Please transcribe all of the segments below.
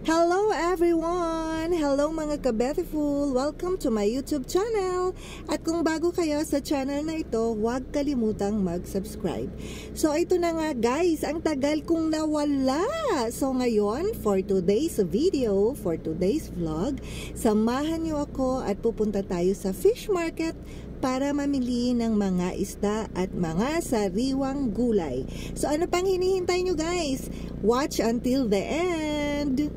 Hello everyone! Hello mga ka-beautiful! Welcome to my YouTube channel! At kung bago kayo sa channel na ito, huwag kalimutang mag-subscribe. So ito na nga guys, ang tagal kong nawala! So ngayon, for today's video, for today's vlog, samahan niyo ako at pupunta tayo sa fish market para mamili ng mga isda at mga sariwang gulay. So ano pang hinihintay nyo guys? Watch until the end!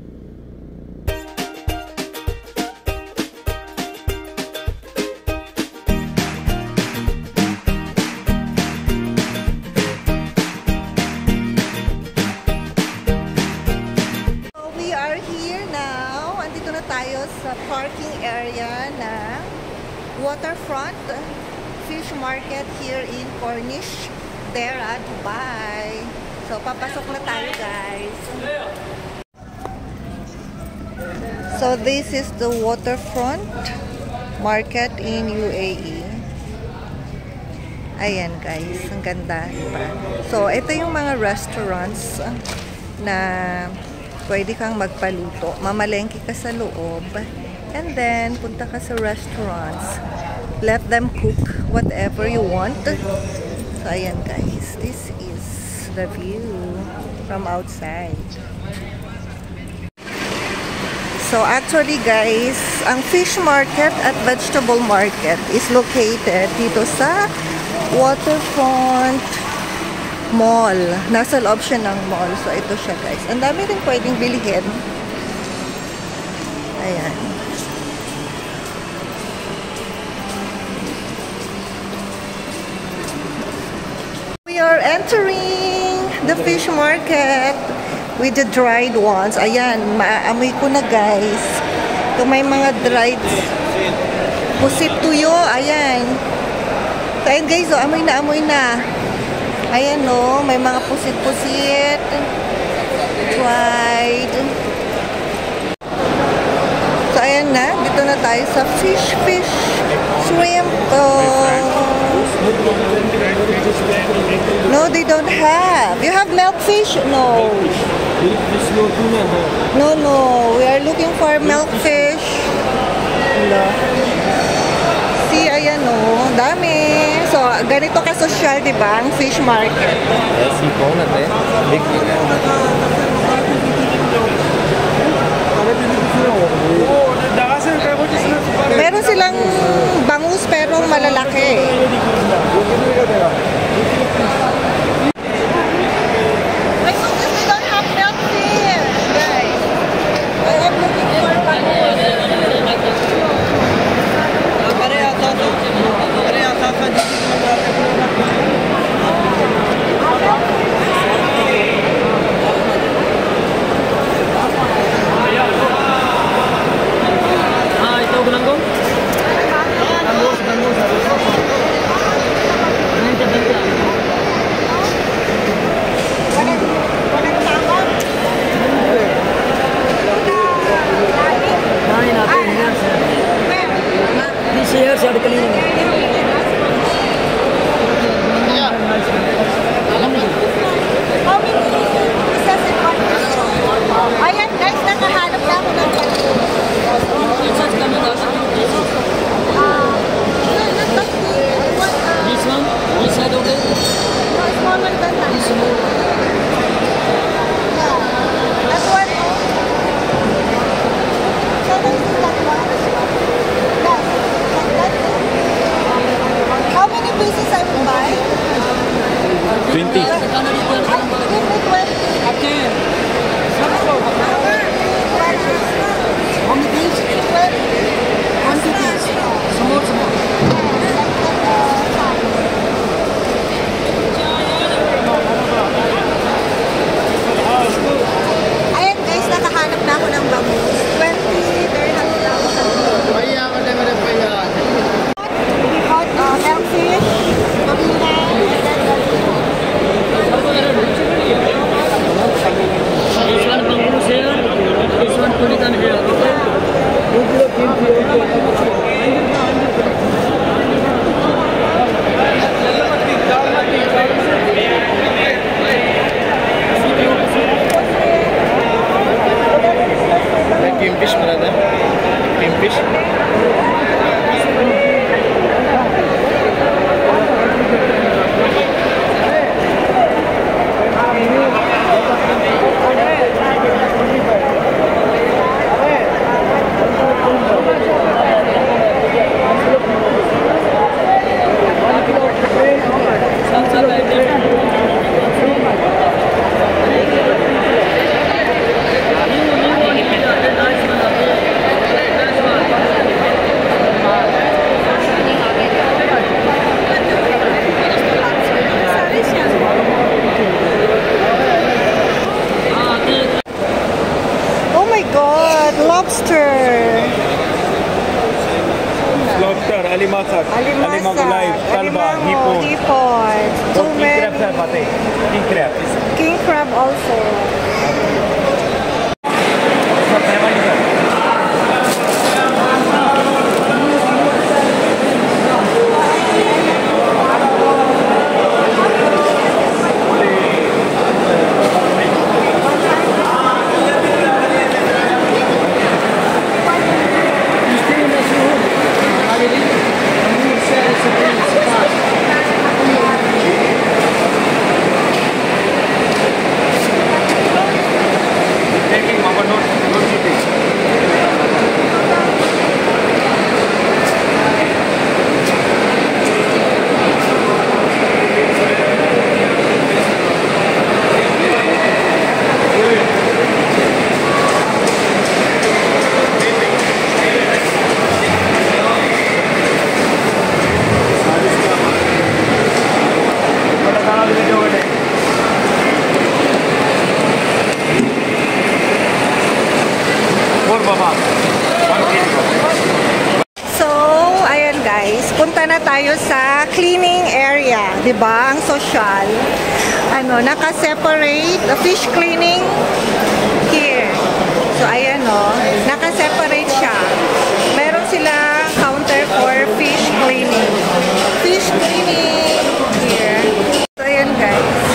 Tayo sa parking area na waterfront fish market here in Cornish, Dera, Dubai. So papasok na tayo guys. So this is the waterfront market in UAE. Ayan guys, ang ganda, diba? So ito yung mga restaurants na pwede kang magpaluto. Mamalengke ka sa loob. And then, punta ka sa restaurants. Let them cook whatever you want. So, ayan guys. This is the view from outside. So, actually guys, ang fish market at vegetable market is located dito sa waterfront mall. Nasa loob siya ng mall. So, ito siya guys. Ang dami rin pwedeng bilihin. Ayan. We are entering the fish market with the dried ones. Ayan. Maaamoy ko na guys. Ito may mga dried pusit tuyo. Ayan. Ayan guys. Oh, amoy na. Ayan o, may mga pusit-pusit. Dried. So, ayan na. Dito na tayo sa fish. Shrimp. No, they don't have. You have milkfish? No. No. We are looking for milkfish. See, ayan o. Dami. So, ganito ka-social, diba? Ang fish market. Meron silang bangus pero malalaki. Ayan guys, nakahanap na ako ng this one? This side okay? No, smaller than that. This one? Yeah. That one? So there's that one? Yes. How many pieces I will buy? 20. Give me 20. Okay. How many pieces? 20. God! Lobster! Lobster, alimasak, alimango live, talba, hipon. Hipon. Too King many. crab sir, pati. King crab. King crab also. Sir, taiwan sir. So, ayan guys, punta na tayo sa cleaning area, 'di ba? Ang social. Naka-separate the fish cleaning here. So, ayan naka-separate siya. Meron sila counter for fish cleaning. Fish cleaning here. So, ayan guys.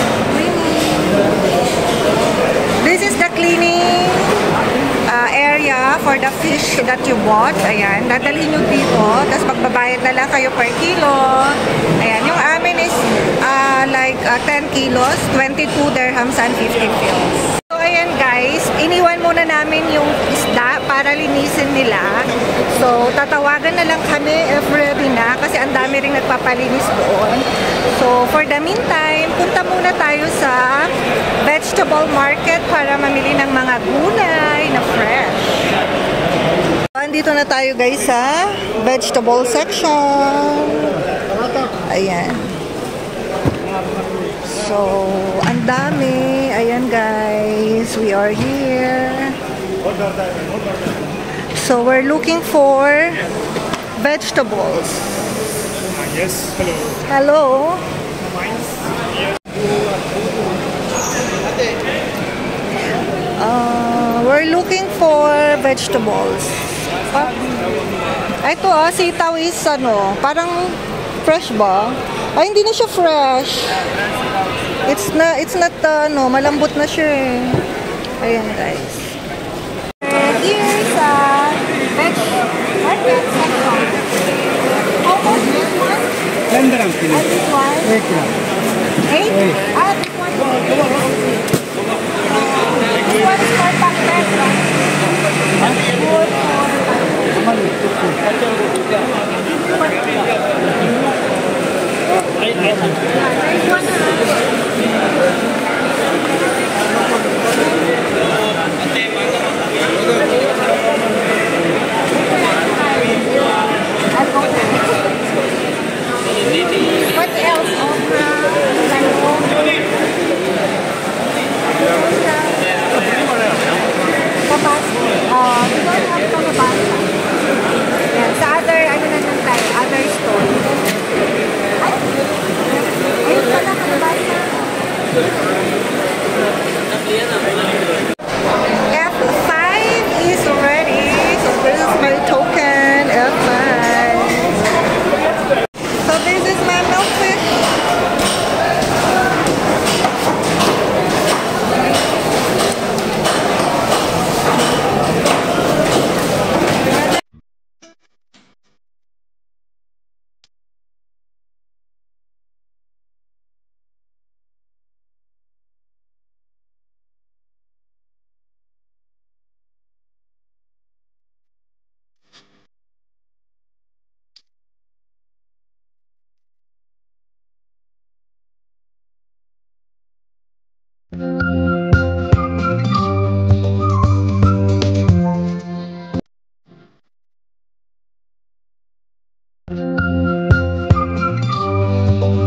This is the cleaning area for the fish that you bought. Ayan, dadalhin nyo dito. Tapos magbabayad na lang kayo per kilo. Ayan, yung amin is like 10 kilos, 22 dirhams and 50 fils. So, ayan guys, iniwan muna namin yung isda para linisin nila. So, tatawagan na lang kami if ready na kasi ang dami ring nagpapalinis doon. So, for the meantime, punta muna tayo sa vegetable market para mamili ng mga gulay na fresh. Andito na tayo guys sa vegetable section. Ayan. So, ang dami. Ayan guys, we are here. So, we're looking for vegetables. Yes, hello. Hello. We're looking for vegetables. Ito sitaw is parang fresh ba? Ay, hindi na siya fresh. It's not malambot na siya eh. Ayan guys. Here's vegetable market section. How much this one? 10 dirham kilo. And this one? 8 dirham. 8? This one? This one is